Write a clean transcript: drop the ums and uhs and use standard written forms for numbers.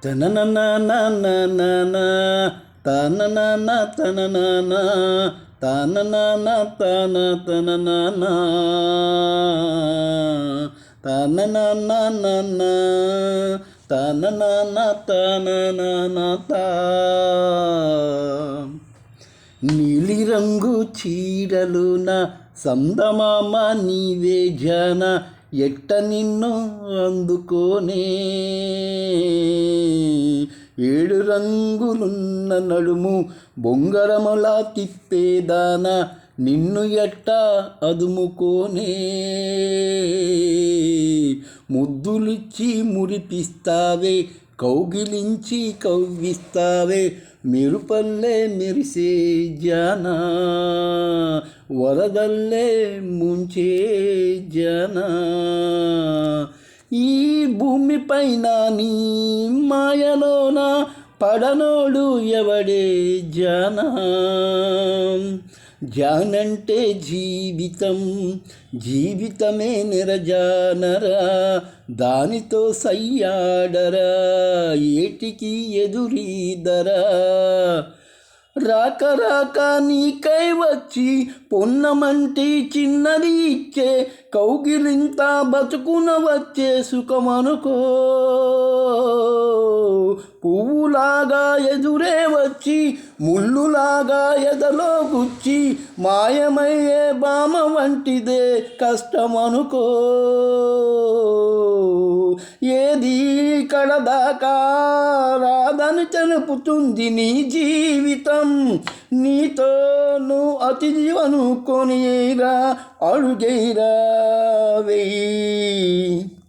తననననననన తననన తననన తననన తన తననన తననననన తననన తననన తా నీలిరంగు చీరలున సందమామ నీవే జన ఎట్ట నిన్ను అందుకోనే ఏడు రంగులున్న నడుము బొంగరములా తిప్పేదాన నిన్ను ఎట్ట అదుముకోనే ముద్దులిచ్చి మురిపిస్తావే కౌగిలించి కవ్విస్తావే మెరుపల్లే మెరిసే జన వరదల్లే ముంచే జన ఈ భూమిపైన నీ మాయలోన పడనోడు ఎవడే జన జానంటే జీవితం జీవితమే నిరజానరా దానితో సయ్యాడరా ఏటికి ఎదురీదరా రాక రాక నీకై వచ్చి పొన్నమంటి చిన్నది ఇచ్చే కౌగిలింత బతుకున వచ్చే సుఖమనుకో పువ్వులాగా ఎదురే వచ్చి ముళ్ళులాగా ఎదలో గుచ్చి మాయమయ్యే బామ వంటిదే కష్టమనుకో ఏది కడదాకా రాదని తెలుపుతుంది నీ జీవితం నీతో నువ్వు అతిథి అనుకొనిరా అడుగైరా వెయ్యి